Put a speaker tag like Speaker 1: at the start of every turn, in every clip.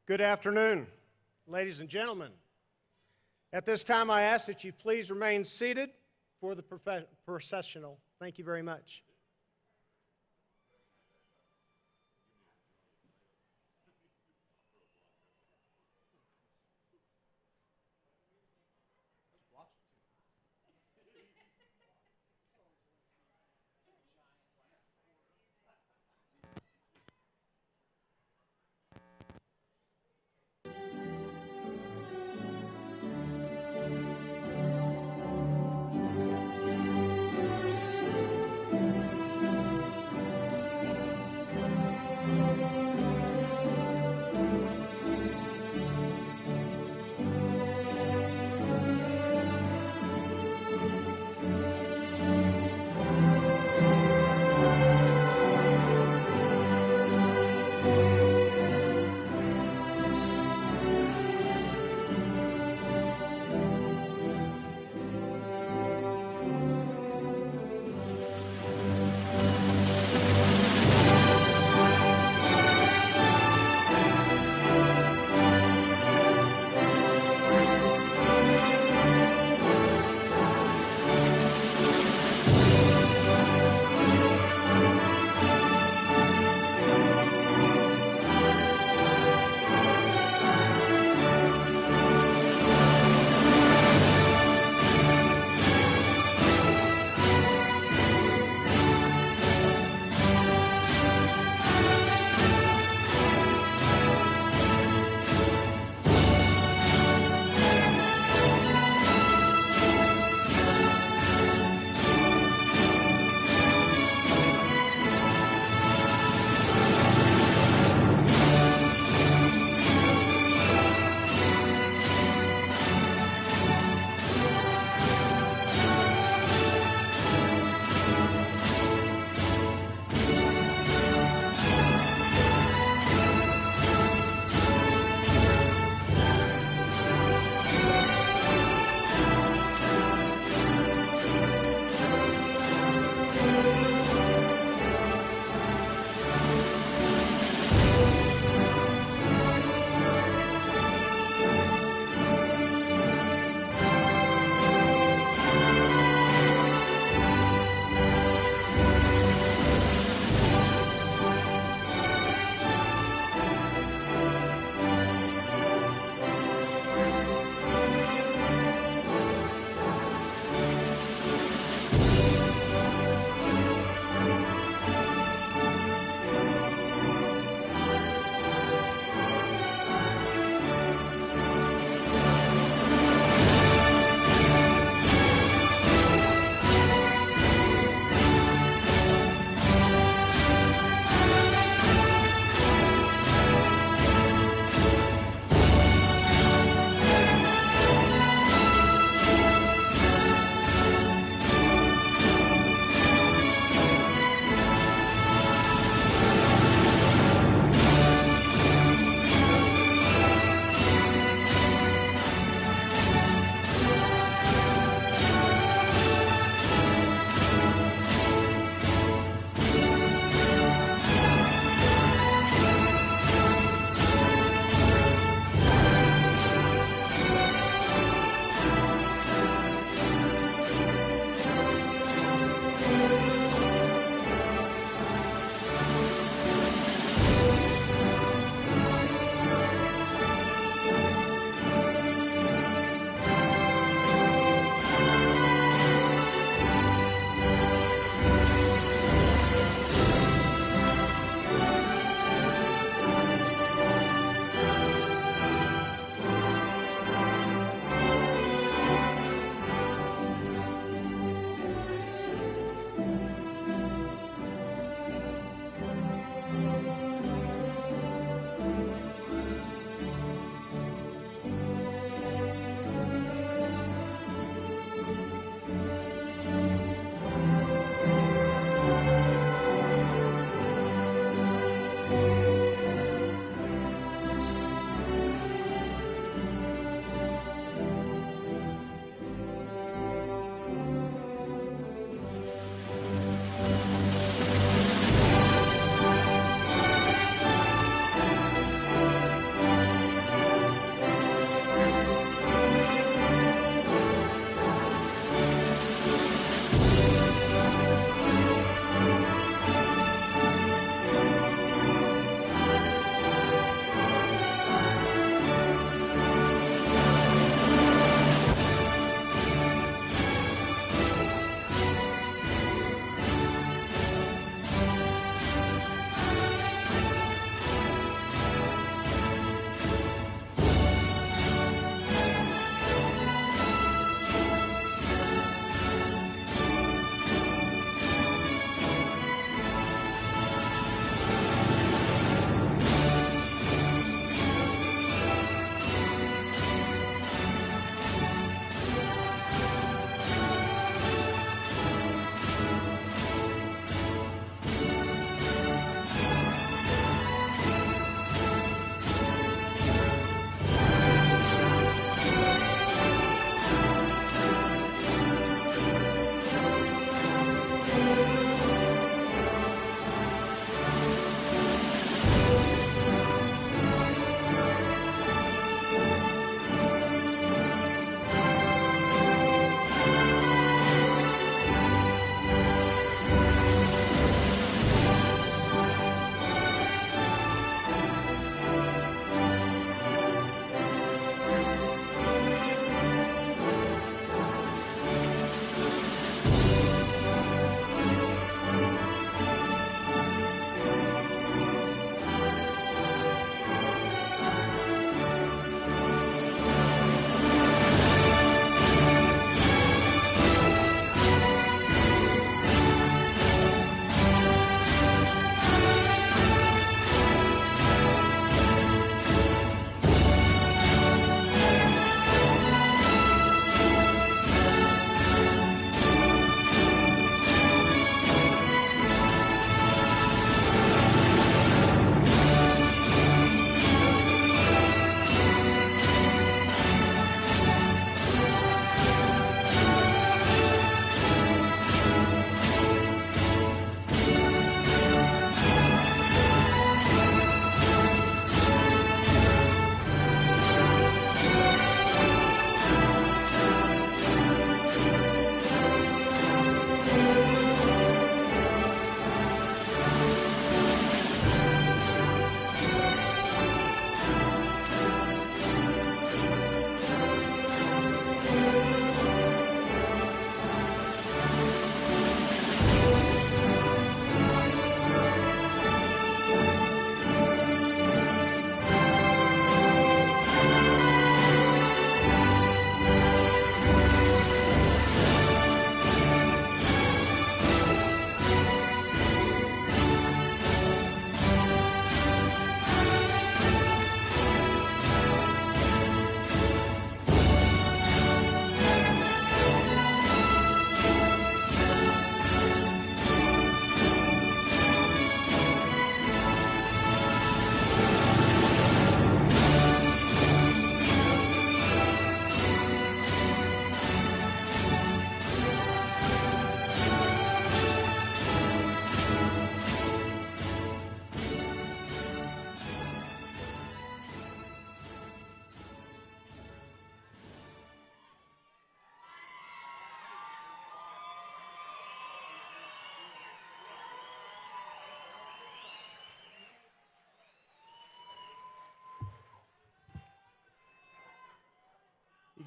Speaker 1: Good afternoon, ladies and gentlemen. At this time, I ask that you please remain seated for the processional. Thank you very much.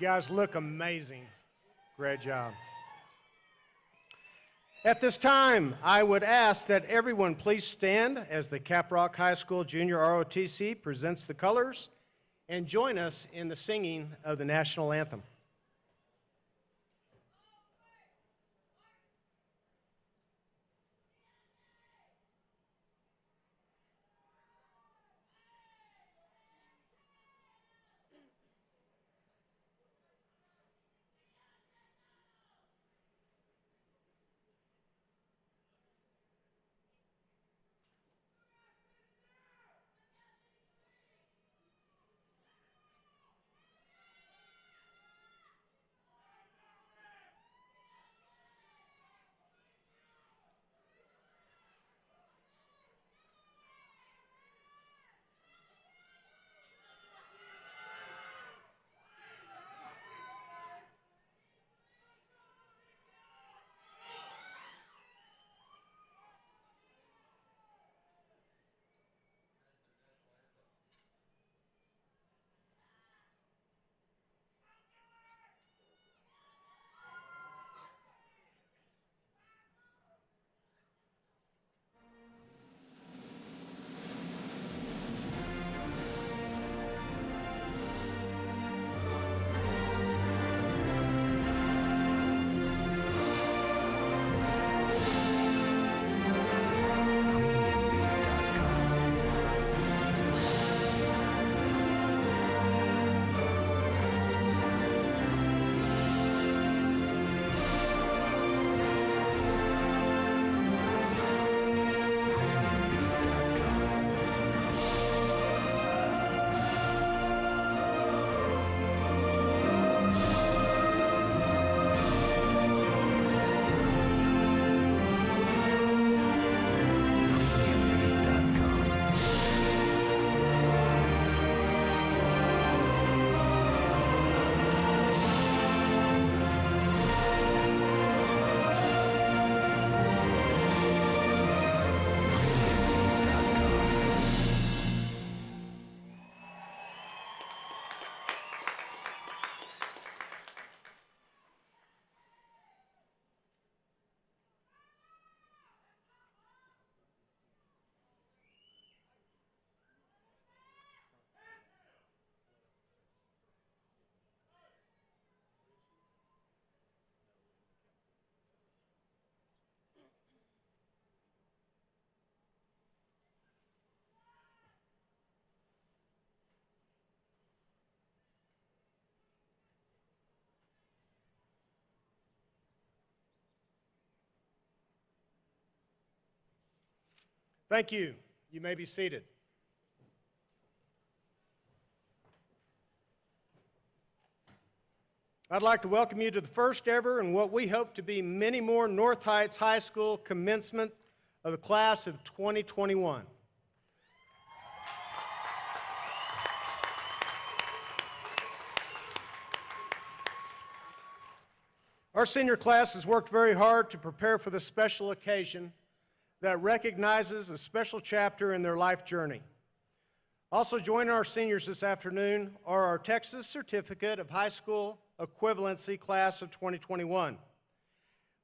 Speaker 1: guys look amazing. Great job. At this time, I would ask that everyone please stand as the Caprock High School Junior ROTC presents the colors and join us in the singing of the national anthem. Thank you. You may be seated. I'd like to welcome you to the first ever and what we hope to be many more North Heights High School commencement of the class of 2021. Our senior class has worked very hard to prepare for this special occasion that recognizes a special chapter in their life journey. Also joining our seniors this afternoon are our Texas Certificate of High School Equivalency class of 2021.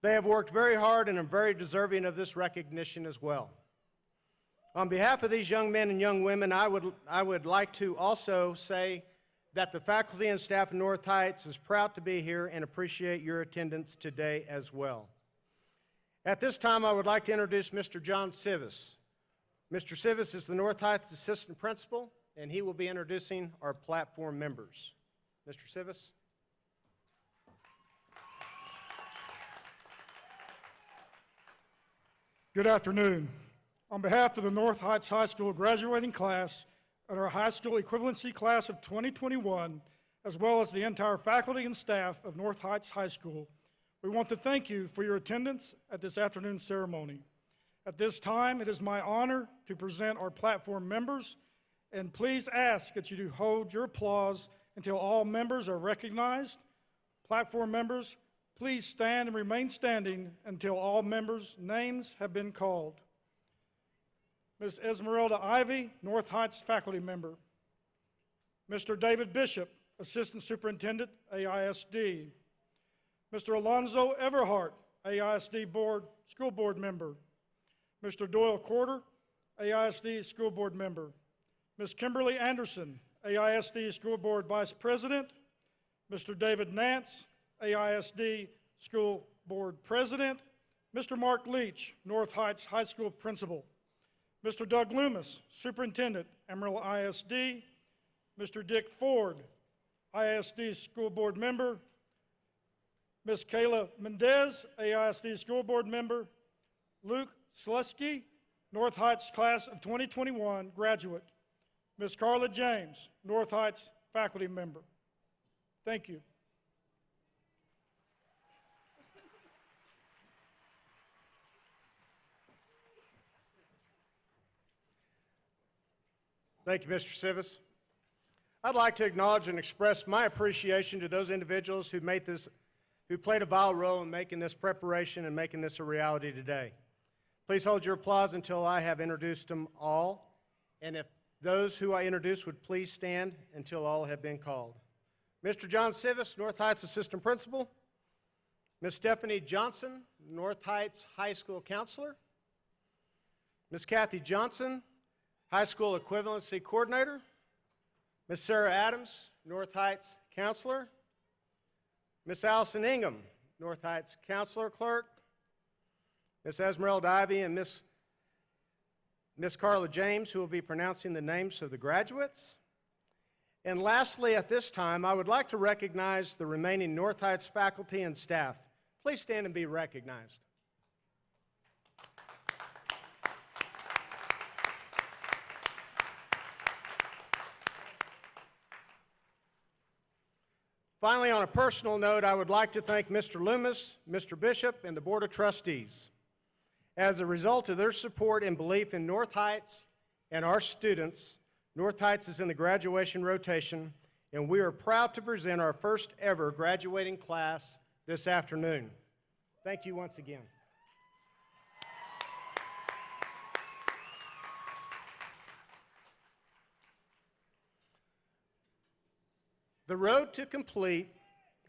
Speaker 1: They have worked very hard and are very deserving of this recognition as well. On behalf of these young men and young women, I would like to also say that the faculty and staff of North Heights is proud to be here and appreciate your attendance today as well. At this time, I would like to introduce Mr. John Sivis. Mr. Sivis is the North Heights Assistant Principal, and he will be introducing our platform members. Mr. Sivis.
Speaker 2: Good afternoon. On behalf of the North Heights High School graduating class and our high school equivalency class of 2021, as well as the entire faculty and staff of North Heights High School, we want to thank you for your attendance at this afternoon's ceremony. At this time, it is my honor to present our platform members, and please ask that you do hold your applause until all members are recognized. Platform members, please stand and remain standing until all members' names have been called. Ms. Esmeralda Ivy, North Heights faculty member. Mr. David Bishop, Assistant Superintendent, Aisd. Mr. Alonzo Everhart, Aisd School Board Member. Mr. Doyle Corder, Aisd School Board Member. Ms. Kimberly Anderson, Aisd School Board Vice President. Mr. David Nance, Aisd School Board President. Mr. Mark Leach, North Heights High School Principal. Mr. Doug Loomis, Superintendent, Amarillo ISD. Mr. Dick Ford, ISD School Board Member. Ms. Kayla Mendez, AISD School Board Member. Luke Slusky, North Heights Class of 2021 graduate. Ms. Carla James, North Heights faculty member. Thank you.
Speaker 1: Thank you, Mr. Sivis. I'd like to acknowledge and express my appreciation to those individuals who played a vital role in making this preparation and making this a reality today. Please hold your applause until I have introduced them all. And if those who I introduce would please stand until all have been called. Mr. John Sivis, North Heights Assistant Principal. Ms. Stephanie Johnson, North Heights High School Counselor. Ms. Kathy Johnson, High School Equivalency Coordinator. Ms. Sarah Adams, North Heights Counselor. Ms. Allison Ingham, North Heights Counselor Clerk. Ms. Esmeralda Ivy and Ms. Carla James, who will be pronouncing the names of the graduates. And lastly, at this time, I would like to recognize the remaining North Heights faculty and staff. Please stand and be recognized. Finally, on a personal note, I would like to thank Mr. Loomis, Mr. Bishop, and the Board of Trustees. As a result of their support and belief in North Heights and our students, North Heights is in the graduation rotation, and we are proud to present our first ever graduating class this afternoon. Thank you once again. The road to complete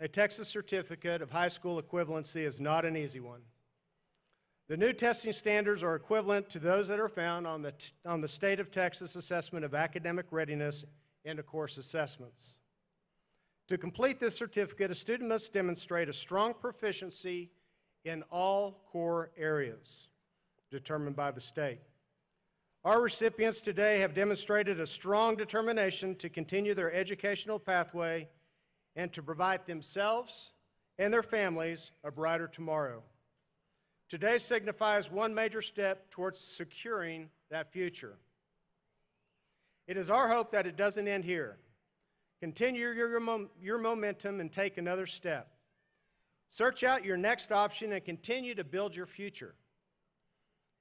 Speaker 1: a Texas certificate of high school equivalency is not an easy one. The new testing standards are equivalent to those that are found on the State of Texas Assessment of Academic Readiness end-of-course assessments. To complete this certificate, a student must demonstrate a strong proficiency in all core areas determined by the state. Our recipients today have demonstrated a strong determination to continue their educational pathway and to provide themselves and their families a brighter tomorrow. Today signifies one major step towards securing that future. It is our hope that it doesn't end here. Continue your momentum and take another step. Search out your next option and continue to build your future.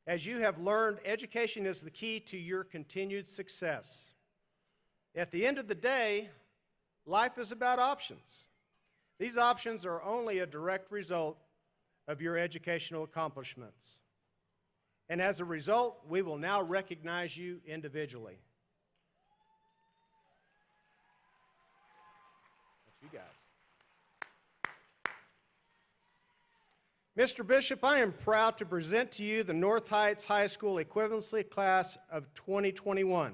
Speaker 1: As you have learned, education is the key to your continued success. At the end of the day, life is about options. These options are only a direct result of your educational accomplishments. And as a result, we will now recognize you individually. That's you guys. Mr. Bishop, I am proud to present to you the North Heights High School Equivalency Class of 2021.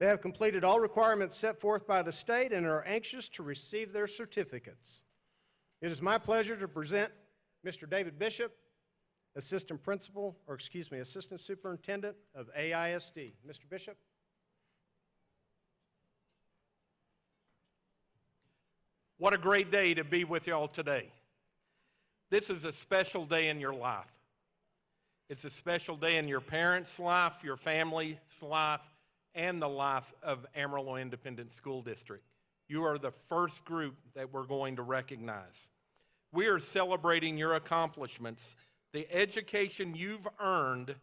Speaker 1: They have completed all requirements set forth by the state and are anxious to receive their certificates. It is my pleasure to present Mr. David Bishop, Assistant Superintendent of Aisd. Mr. Bishop.
Speaker 3: What a great day to be with y'all today. This is a special day in your life. It's a special day in your parents' life, your family's life, and the life of Amarillo Independent School District. You are the first group that we're going to recognize. We are celebrating your accomplishments. The education you've earned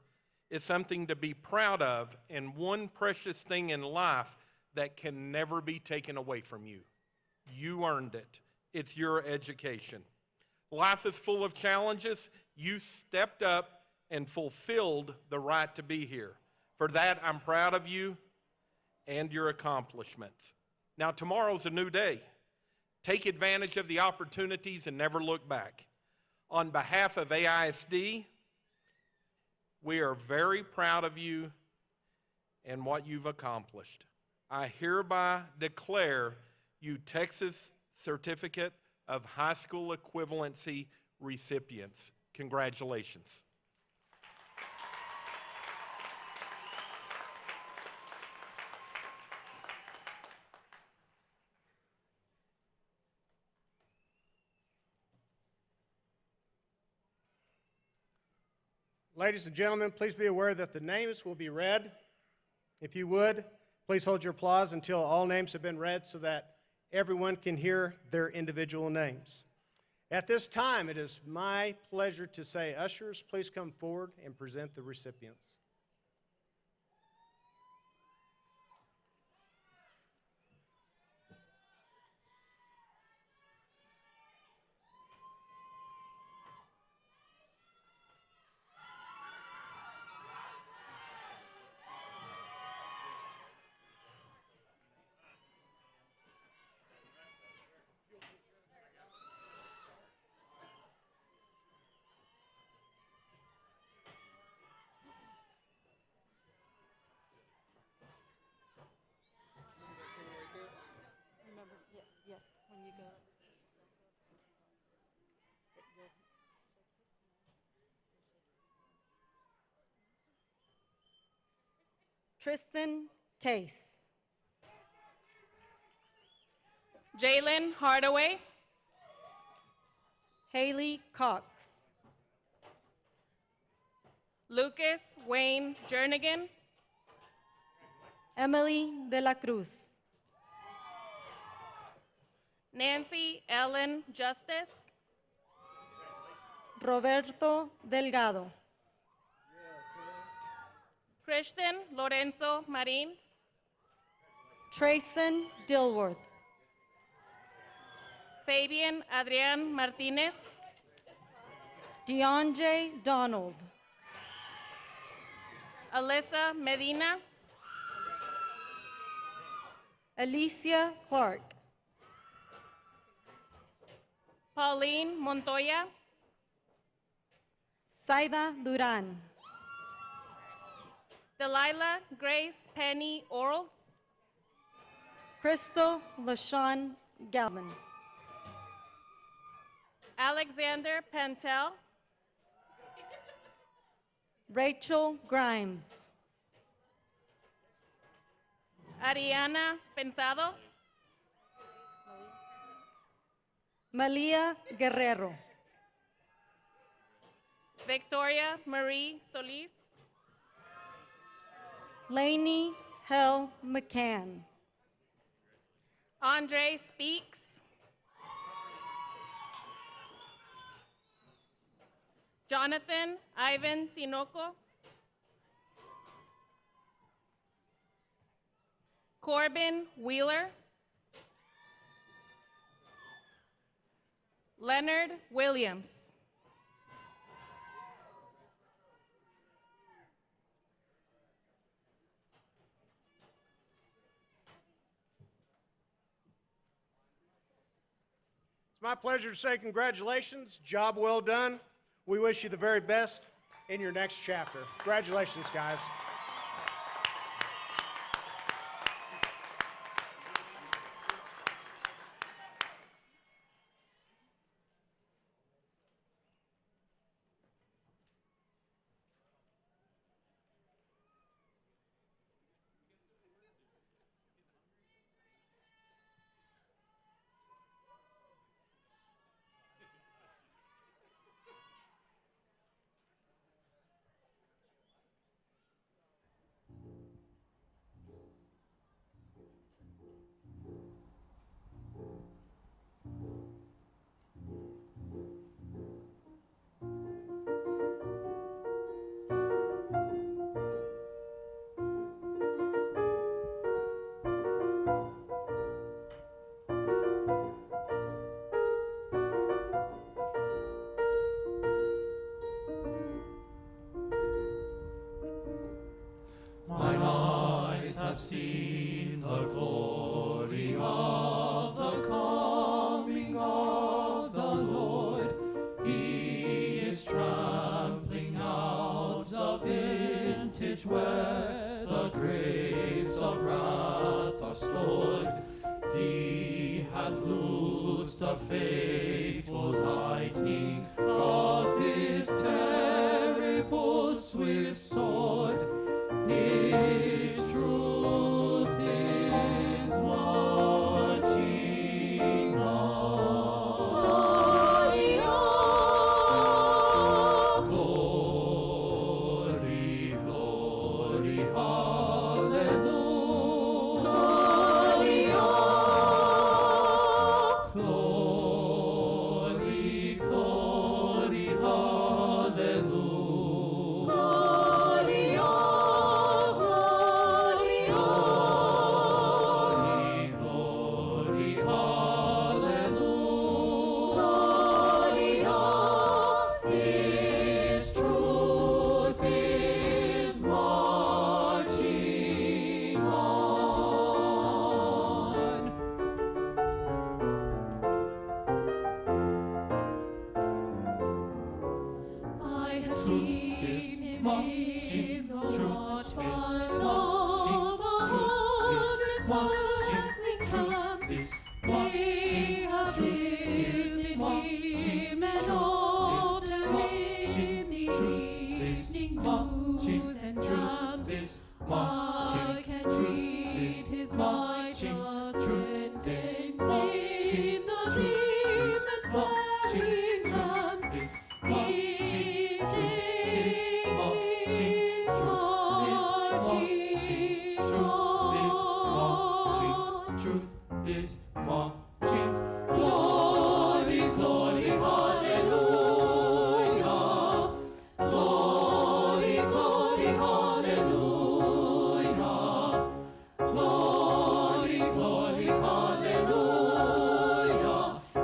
Speaker 3: is something to be proud of, and one precious thing in life that can never be taken away from you. You earned it. It's your education. Life is full of challenges. You stepped up and fulfilled the right to be here. For that, I'm proud of you and your accomplishments. Now, tomorrow's a new day. Take advantage of the opportunities and never look back. On behalf of Aisd, we are very proud of you and what you've accomplished. I hereby declare you Texas Certificate of High School Equivalency recipients. Congratulations.
Speaker 1: Ladies and gentlemen, please be aware that the names will be read. If you would, please hold your applause until all names have been read so that everyone can hear their individual names. At this time, it is my pleasure to say, ushers, please come forward and present the recipients.
Speaker 4: Remember, yes, when you go. Tristan Case.
Speaker 5: Jalen Hardaway,
Speaker 4: Haley Cox.
Speaker 5: Lucas Wayne Jernigan,
Speaker 4: Emily de la Cruz.
Speaker 5: Nancy Ellen Justice,
Speaker 4: Roberto Delgado.
Speaker 5: Christian Lorenzo Marin,
Speaker 4: Trayson Dilworth.
Speaker 5: Fabian Adrian Martinez,
Speaker 4: Deonjay Donald.
Speaker 5: Alyssa Medina,
Speaker 4: Alicia Clark.
Speaker 5: Pauline Montoya,
Speaker 4: Saida Duran.
Speaker 5: Delilah Grace Penny Orals,
Speaker 4: Crystal LaShawn Galvin.
Speaker 5: Alexander Pentel,
Speaker 4: Rachel Grimes.
Speaker 5: Ariana Pensado,
Speaker 4: Malia Guerrero.
Speaker 5: Victoria Marie Solis,
Speaker 4: Lainey Hell McCann.
Speaker 5: Andre Speaks, Jonathan Ivan Tinoco, Corbin Wheeler, Leonard Williams.
Speaker 1: It's my pleasure to say congratulations, job well done. We wish you the very best in your next chapter. Congratulations, guys.
Speaker 6: Mine eyes have seen the glory of the coming of the Lord. He is trampling out the vintage where the grapes of wrath are stored. He hath loosed the faithful lightning of his terrible swift sword. His truth is marching on. Glory, glory, hallelujah. Glory, glory, hallelujah. Glory, hallelujah. His truth is marching on. I have seen him in the watchfires of a hundred circling suns. They have lived in him and altered in the evening dews and drums. I can read his righteous sentence in the dim and flaring lamps. His days marching on. Truth is marching. Glory, glory, hallelujah. Glory, glory, hallelujah. Glory, glory, hallelujah.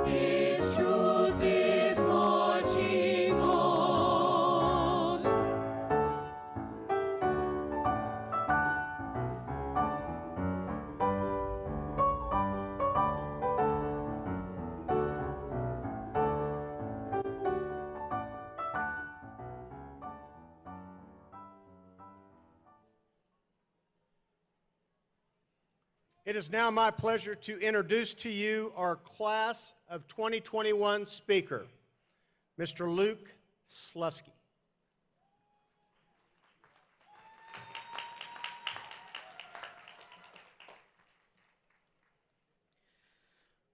Speaker 6: His truth is marching on.
Speaker 1: It is now my pleasure to introduce to you our class of 2021 speaker, Mr. Luke Slusky.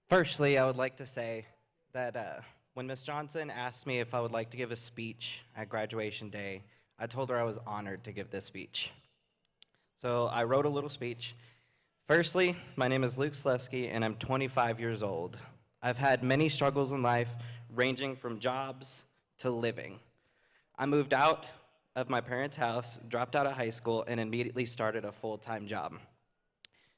Speaker 7: Firstly, I would like to say that when Ms. Johnson asked me if I would like to give a speech at graduation day, I told her I was honored to give this speech. So I wrote a little speech. Firstly, my name is Luke Slusky, and I'm 25 years old. I've had many struggles in life, ranging from jobs to living. I moved out of my parents' house, dropped out of high school, and immediately started a full-time job.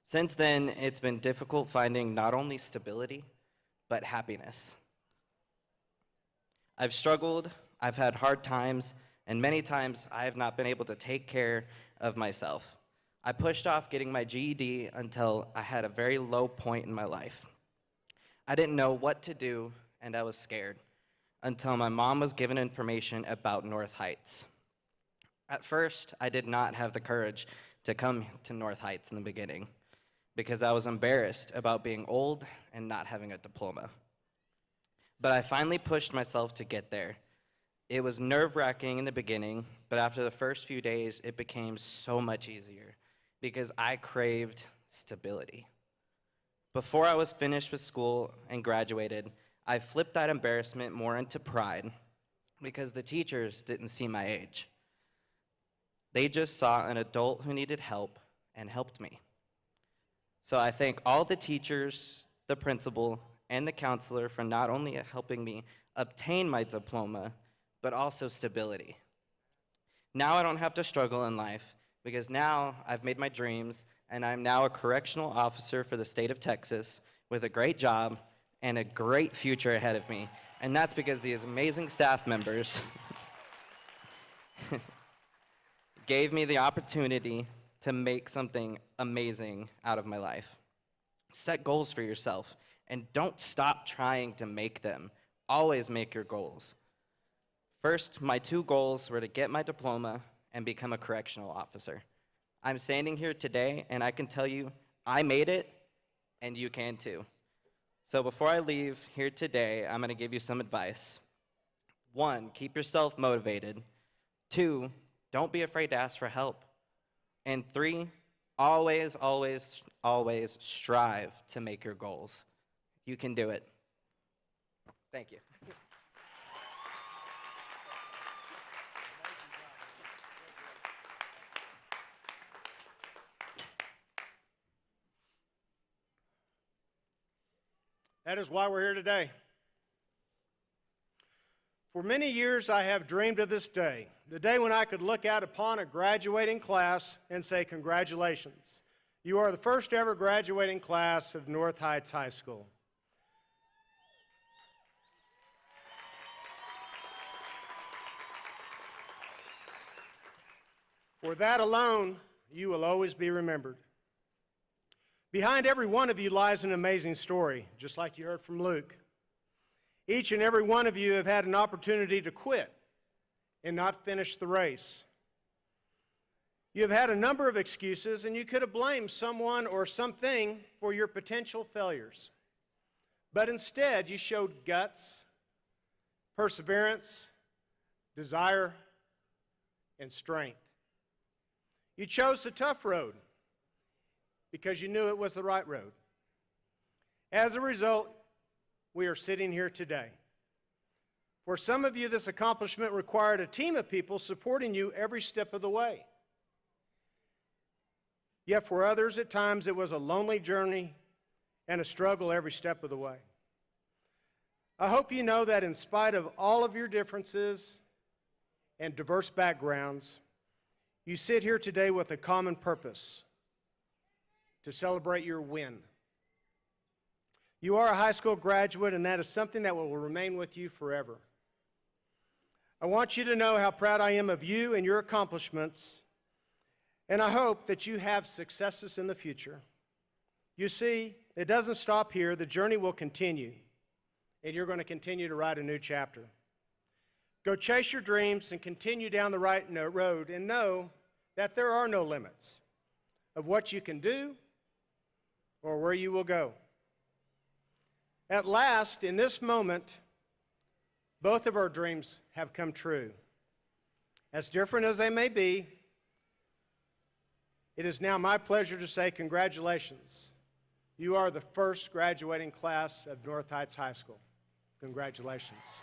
Speaker 7: Since then, it's been difficult finding not only stability, but happiness. I've struggled, I've had hard times, and many times I have not been able to take care of myself. I pushed off getting my GED until I had a very low point in my life. I didn't know what to do, and I was scared, until my mom was given information about North Heights. At first, I did not have the courage to come to North Heights in the beginning, because I was embarrassed about being old and not having a diploma. But I finally pushed myself to get there. It was nerve-wracking in the beginning, but after the first few days, it became so much easier because I craved stability. Before I was finished with school and graduated, I flipped that embarrassment more into pride because the teachers didn't see my age. They just saw an adult who needed help and helped me. So I thank all the teachers, the principal, and the counselor for not only helping me obtain my diploma, but also stability. Now I don't have to struggle in life because now I've made my dreams and I'm now a correctional officer for the state of Texas with a great job and a great future ahead of me. And that's because these amazing staff members gave me the opportunity to make something amazing out of my life. Set goals for yourself, and don't stop trying to make them. Always make your goals. First, my 2 goals were to get my diploma and become a correctional officer. I'm standing here today, and I can tell you, I made it, and you can too. So before I leave here today, I'm going to give you some advice. 1, keep yourself motivated. 2, don't be afraid to ask for help. And 3, always, always, always strive to make your goals. You can do it. Thank you.
Speaker 1: That is why we're here today. For many years, I have dreamed of this day, the day when I could look out upon a graduating class and say, congratulations. You are the first ever graduating class of North Heights High School. For that alone, you will always be remembered. Behind every one of you lies an amazing story, just like you heard from Luke. Each and every one of you have had an opportunity to quit and not finish the race. You have had a number of excuses, and you could have blamed someone or something for your potential failures. But instead, you showed guts, perseverance, desire, and strength. You chose the tough road because you knew it was the right road. As a result, we are sitting here today. For some of you, this accomplishment required a team of people supporting you every step of the way. Yet for others, at times, it was a lonely journey and a struggle every step of the way. I hope you know that in spite of all of your differences and diverse backgrounds, you sit here today with a common purpose: to celebrate your win. You are a high school graduate, and that is something that will remain with you forever. I want you to know how proud I am of you and your accomplishments, and I hope that you have successes in the future. You see, it doesn't stop here. The journey will continue, and you're going to continue to write a new chapter. Go chase your dreams and continue down the right road, and know that there are no limits of what you can do or where you will go. At last, in this moment, both of our dreams have come true. As different as they may be, it is now my pleasure to say congratulations. You are the first graduating class of North Heights High School. Congratulations.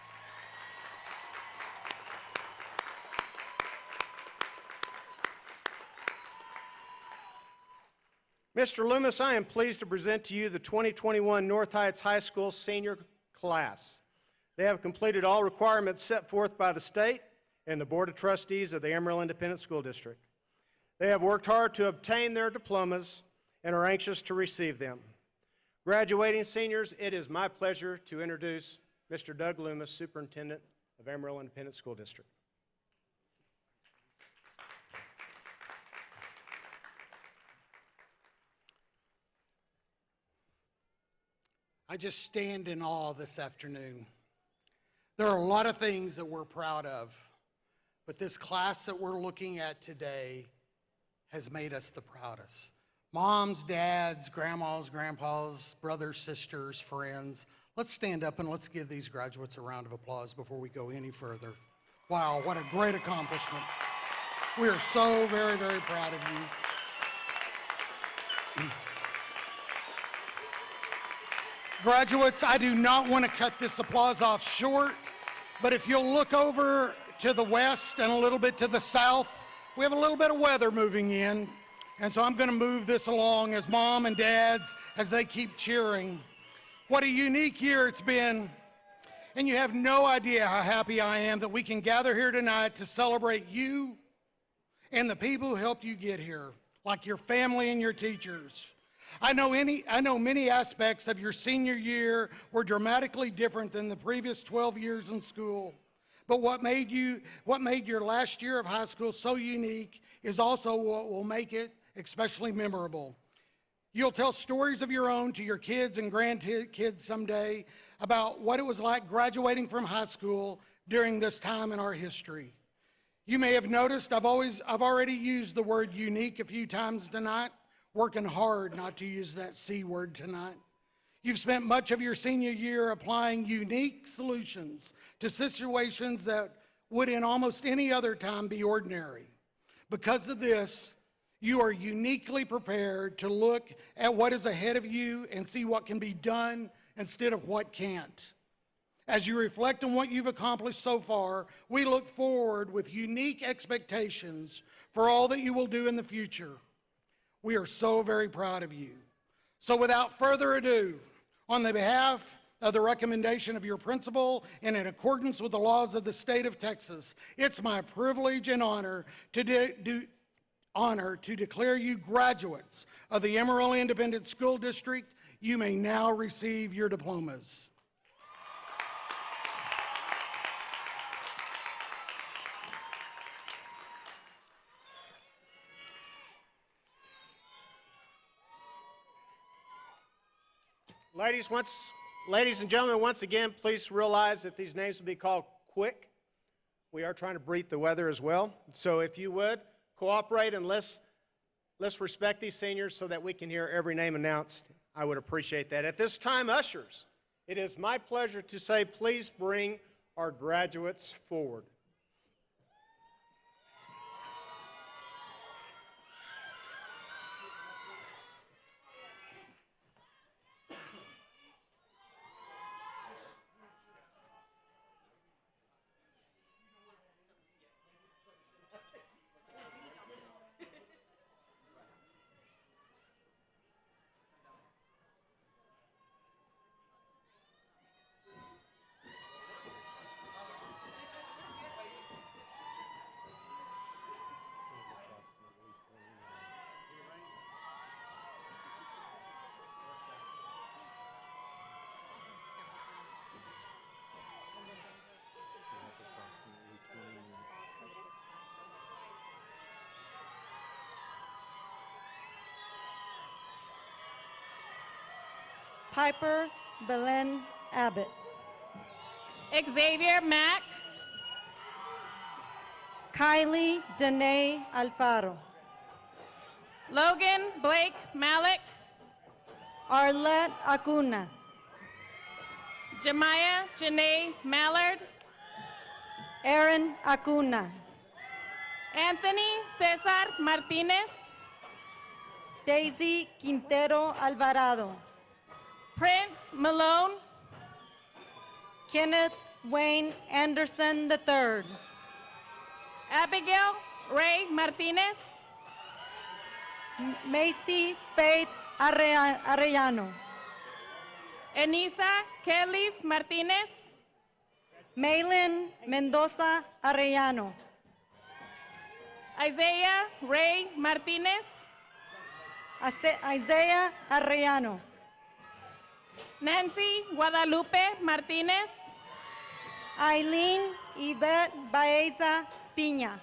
Speaker 1: Mr. Loomis, I am pleased to present to you the 2021 North Heights High School senior class. They have completed all requirements set forth by the state and the Board of Trustees of the Amarillo Independent School District. They have worked hard to obtain their diplomas and are anxious to receive them. Graduating seniors, it is my pleasure to introduce Mr. Doug Loomis, Superintendent of Amarillo Independent School District.
Speaker 8: I just stand in awe this afternoon. There are a lot of things that we're proud of, but this class that we're looking at today has made us the proudest. Moms, dads, grandmas, grandpas, brothers, sisters, friends, let's stand up and let's give these graduates a round of applause before we go any further. Wow, what a great accomplishment. We are so very, very proud of you. Graduates, I do not want to cut this applause off short, but if you'll look over to the west and a little bit to the south, we have a little bit of weather moving in, and so I'm going to move this along as mom and dads, as they keep cheering. What a unique year it's been, and you have no idea how happy I am that we can gather here tonight to celebrate you and the people who helped you get here, like your family and your teachers. I know many aspects of your senior year were dramatically different than the previous 12 years in school. But what made your last year of high school so unique is also what will make it especially memorable. You'll tell stories of your own to your kids and grandkids someday about what it was like graduating from high school during this time in our history. You may have noticed I've already used the word unique a few times tonight, working hard not to use that C word tonight. You've spent much of your senior year applying unique solutions to situations that would in almost any other time be ordinary. Because of this, you are uniquely prepared to look at what is ahead of you and see what can be done instead of what can't. As you reflect on what you've accomplished so far, we look forward with unique expectations for all that you will do in the future. We are so very proud of you. So without further ado, on the behalf of the recommendation of your principal and in accordance with the laws of the state of Texas, it's my privilege and honor to declare you graduates of the Amarillo Independent School District. You may now receive your diplomas.
Speaker 1: Ladies and gentlemen, once again, please realize that these names will be called quick. We are trying to beat the weather as well. So if you would, cooperate and let's respect these seniors so that we can hear every name announced. I would appreciate that. At this time, ushers, it is my pleasure to say, please bring our graduates forward.
Speaker 4: Piper Belen Abbott.
Speaker 5: Xavier Mack.
Speaker 4: Kylie Danae Alfaro.
Speaker 5: Logan Blake Malik.
Speaker 4: Arlette Acuna.
Speaker 5: Jemiah Janae Mallard.
Speaker 4: Aaron Acuna.
Speaker 5: Anthony Cesar Martinez.
Speaker 4: Daisy Quintero Alvarado.
Speaker 5: Prince Malone.
Speaker 4: Kenneth Wayne Anderson III.
Speaker 5: Abigail Ray Martinez.
Speaker 4: Macy Faith Arellano.
Speaker 5: Enisa Kellys Martinez.
Speaker 4: Maylin Mendoza Arellano.
Speaker 5: Isaiah Ray Martinez.
Speaker 4: Isaiah Arellano.
Speaker 5: Nancy Guadalupe Martinez.
Speaker 4: Eileen Yvette Baeza Piña.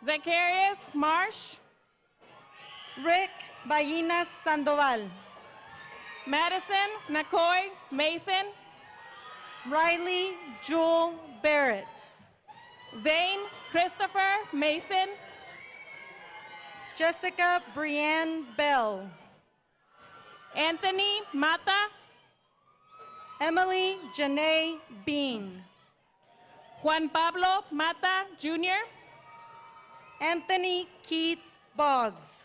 Speaker 5: Zacharias Marsh.
Speaker 4: Rick Ballinas Sandoval.
Speaker 5: Madison Nakoy Mason.
Speaker 4: Riley Jewel Barrett.
Speaker 5: Zane Christopher Mason.
Speaker 4: Jessica Brianne Bell.
Speaker 5: Anthony Mata.
Speaker 4: Emily Janae Bean.
Speaker 5: Juan Pablo Mata Jr.
Speaker 4: Anthony Keith Boggs.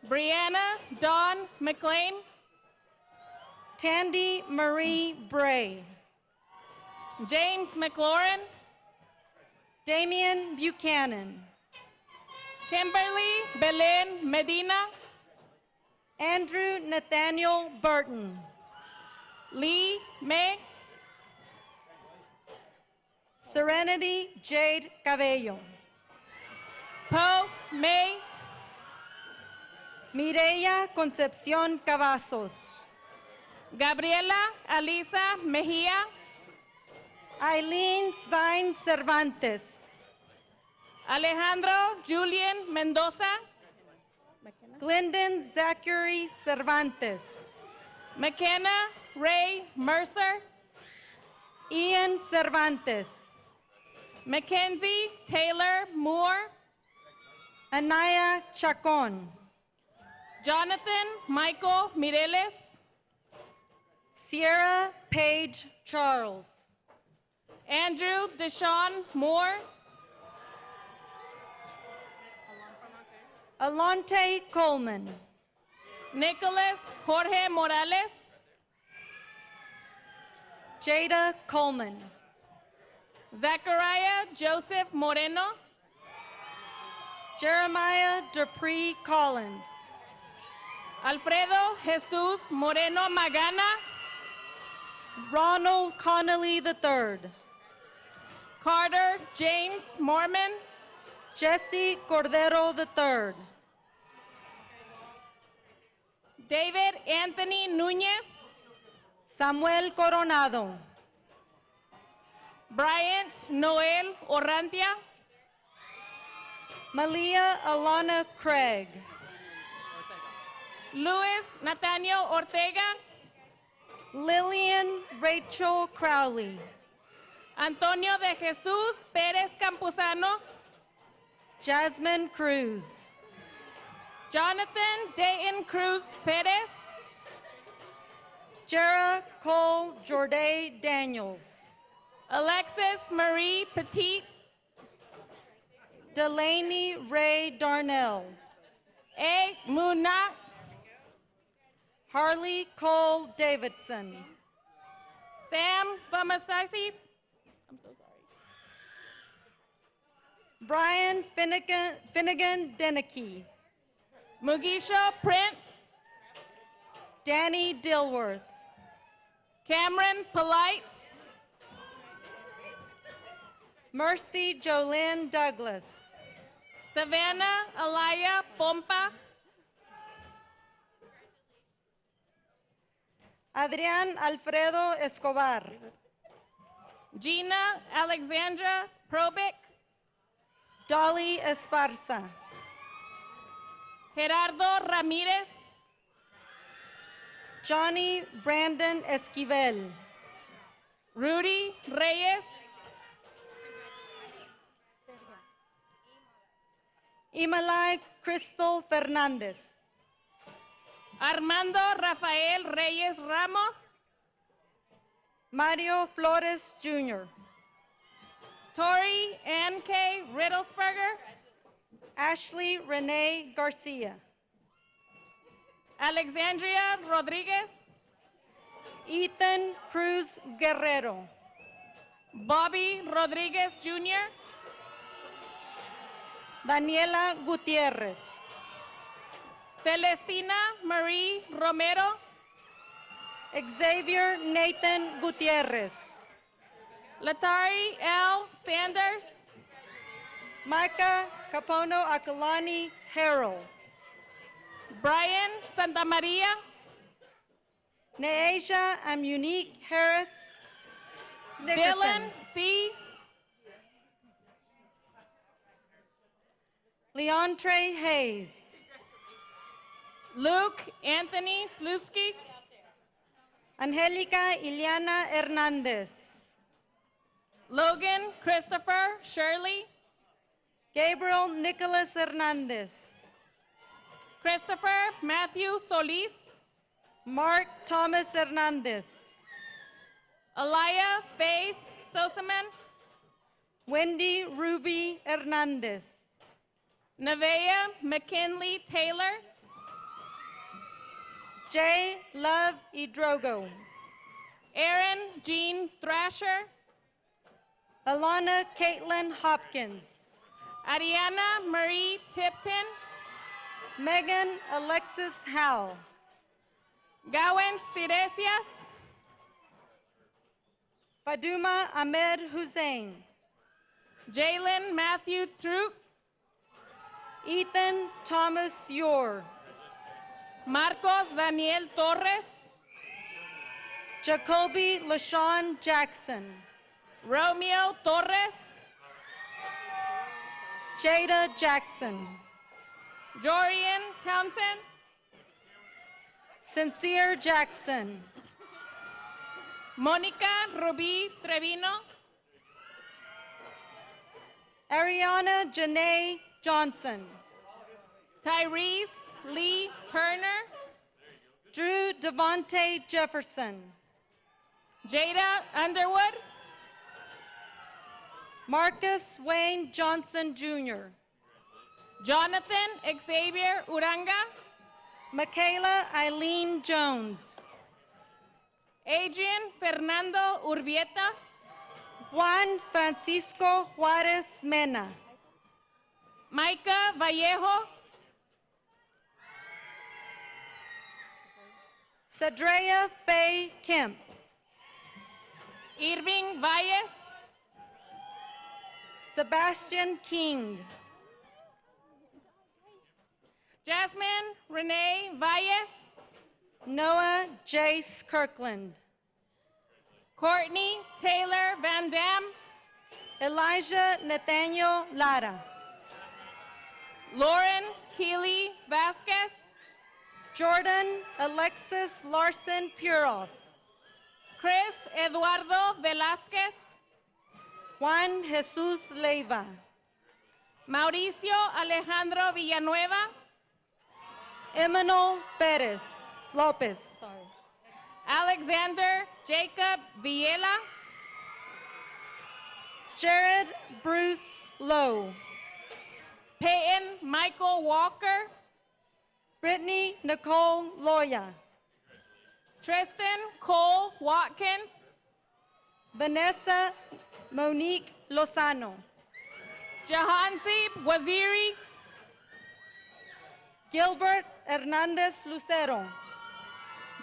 Speaker 5: Brianna Dawn McLean.
Speaker 4: Tandy Marie Bray.
Speaker 5: James McLaurin.
Speaker 4: Damian Buchanan.
Speaker 5: Kimberly Belen Medina.
Speaker 4: Andrew Nathaniel Burton.
Speaker 5: Lee May.
Speaker 4: Serenity Jade Cabello.
Speaker 5: Poe May.
Speaker 4: Mireya Concepcion Cavazos.
Speaker 5: Gabriela Alisa Mejia.
Speaker 4: Eileen Zain Cervantes.
Speaker 5: Alejandro Julian Mendoza.
Speaker 4: Glendon Zachary Cervantes.
Speaker 5: McKenna Ray Mercer.
Speaker 4: Ian Cervantes.
Speaker 5: Mackenzie Taylor Moore.
Speaker 4: Anaya Chacon.
Speaker 5: Jonathan Michael Mireles.
Speaker 4: Sierra Page Charles.
Speaker 5: Andrew Deshaun Moore.
Speaker 4: Alonte Coleman.
Speaker 5: Nicholas Jorge Morales.
Speaker 4: Jada Coleman.
Speaker 5: Zachariah Joseph Moreno.
Speaker 4: Jeremiah Dupree Collins.
Speaker 5: Alfredo Jesus Moreno Magana.
Speaker 4: Ronald Connolly III.
Speaker 5: Carter James Mormon.
Speaker 4: Jesse Cordero III.
Speaker 5: David Anthony Nunez.
Speaker 4: Samuel Coronado.
Speaker 5: Bryant Noel Orrantia.
Speaker 4: Malia Alana Craig.
Speaker 5: Luis Nathaniel Ortega.
Speaker 4: Lillian Rachel Crowley.
Speaker 5: Antonio de Jesus Pérez Campuzano.
Speaker 4: Jasmine Cruz.
Speaker 5: Jonathan Dayton Cruz Perez.
Speaker 4: Jera Cole Jorday Daniels.
Speaker 5: Alexis Marie Petit.
Speaker 4: Delaney Ray Darnell.
Speaker 5: A. Muna.
Speaker 4: Harley Cole Davidson.
Speaker 5: Sam Famasasi. I'm so sorry.
Speaker 4: Brian Finnegan Denicky.
Speaker 5: Mugisha Prince.
Speaker 4: Danny Dilworth.
Speaker 5: Cameron Polite.
Speaker 4: Mercy Jolynn Douglas.
Speaker 5: Savannah Alaya Pompa.
Speaker 4: Adrián Alfredo Escobar.
Speaker 5: Gina Alexandra Probic.
Speaker 4: Dolly Esparza.
Speaker 5: Gerardo Ramirez.
Speaker 4: Johnny Brandon Esquivel.
Speaker 5: Rudy Reyes.
Speaker 4: Imalai Crystal Fernandez.
Speaker 5: Armando Rafael Reyes Ramos.
Speaker 4: Mario Flores Jr.
Speaker 5: Tori Ann K. Riddlesberger.
Speaker 4: Ashley Renee Garcia.
Speaker 5: Alexandria Rodriguez.
Speaker 4: Ethan Cruz Guerrero.
Speaker 5: Bobby Rodriguez Jr.
Speaker 4: Daniela Gutierrez.
Speaker 5: Celestina Marie Romero.
Speaker 4: Xavier Nathan Gutierrez.
Speaker 5: Latari L. Sanders.
Speaker 4: Micah Capono Akalani Harrell.
Speaker 5: Brian Santamaria.
Speaker 4: Neasia Amunique Harris. Nickerson.
Speaker 5: Dylan C.
Speaker 4: Leontre Hayes.
Speaker 5: Luke Anthony Slusky.
Speaker 4: Angelica Iliana Hernandez.
Speaker 5: Logan Christopher Shirley.
Speaker 4: Gabriel Nicholas Hernandez.
Speaker 5: Christopher Matthew Solis.
Speaker 4: Mark Thomas Hernandez.
Speaker 5: Alaya Faith Sosaman.
Speaker 4: Wendy Ruby Hernandez.
Speaker 5: Nevaeh McKinley Taylor.
Speaker 4: J. Love Idrogo.
Speaker 5: Aaron Jean Thrasher.
Speaker 4: Alana Caitlin Hopkins.
Speaker 5: Ariana Marie Tipton.
Speaker 4: Megan Alexis Howell.
Speaker 5: Gawens Tiresias.
Speaker 4: Faduma Ahmed Hussein.
Speaker 5: Jalen Matthew Truk.
Speaker 4: Ethan Thomas Yor.
Speaker 5: Marcos Daniel Torres.
Speaker 4: Jacoby LaShawn Jackson.
Speaker 5: Romeo Torres.
Speaker 4: Jada Jackson.
Speaker 5: Jorian Townsend,
Speaker 4: Sincere Jackson.
Speaker 5: Monica Ruby Trevino,
Speaker 4: Ariana Janae Johnson.
Speaker 5: Tyrese Lee Turner,
Speaker 4: Drew Devontae Jefferson.
Speaker 5: Jada Underwood,
Speaker 4: Marcus Wayne Johnson Jr.
Speaker 5: Jonathan Xavier Uranga,
Speaker 4: Michaela Eileen Jones.
Speaker 5: Adrian Fernando Urbieta,
Speaker 4: Juan Francisco Juarez Mena.
Speaker 5: Micah Vallejo,
Speaker 4: Sadrea Faye Kemp.
Speaker 5: Irving Valles,
Speaker 4: Sebastian King.
Speaker 5: Jasmine Renee Valles,
Speaker 4: Noah Jace Kirkland.
Speaker 5: Courtney Taylor Van Dam,
Speaker 4: Elijah Nathaniel Lara.
Speaker 5: Lauren Keely Vasquez,
Speaker 4: Jordan Alexis Larson Puroff.
Speaker 5: Chris Eduardo Velázquez,
Speaker 4: Juan Jesus Leiva.
Speaker 5: Mauricio Alejandro Villanueva,
Speaker 4: Emanol Perez Lopez.
Speaker 5: Alexander Jacob Villela,
Speaker 4: Jared Bruce Lowe.
Speaker 5: Peyton Michael Walker,
Speaker 4: Brittany Nicole Loya.
Speaker 5: Tristan Cole Watkins,
Speaker 4: Vanessa Monique Lozano.
Speaker 5: Jahansi Waziri,
Speaker 4: Gilbert Hernandez Lucero.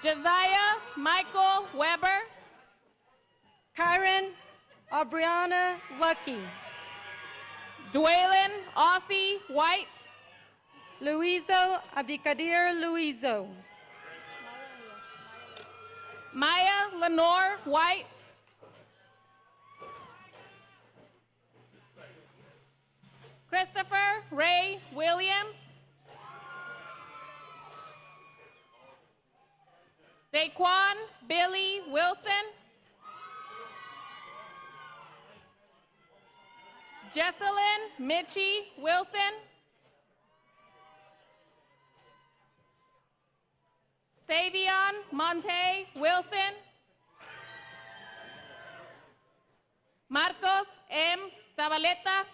Speaker 5: Josiah Michael Weber,
Speaker 4: Kyron Aubriana Lucky.
Speaker 5: Dwaylen Aussie White,
Speaker 4: Luiso Abdikadir Luiso.
Speaker 5: Maya Lenore White, Christopher Ray Williams, Daquan Billy Wilson, Jesselyn Mitchie Wilson, Savion Monte Wilson, Marcos M. Zabaleta,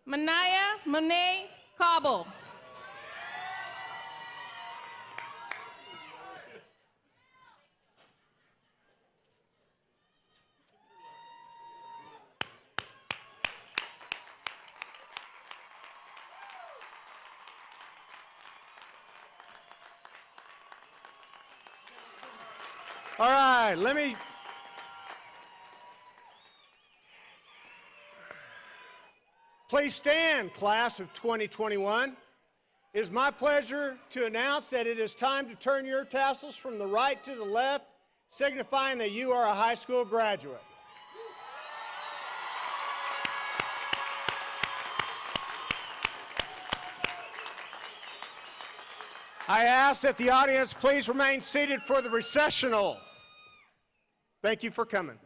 Speaker 5: Manaya Monet Cobble.
Speaker 1: All right, please stand, class of 2021. It is my pleasure to announce that it is time to turn your tassels from the right to the left, signifying that you are a high school graduate. I ask that the audience please remain seated for the recessional. Thank you for coming.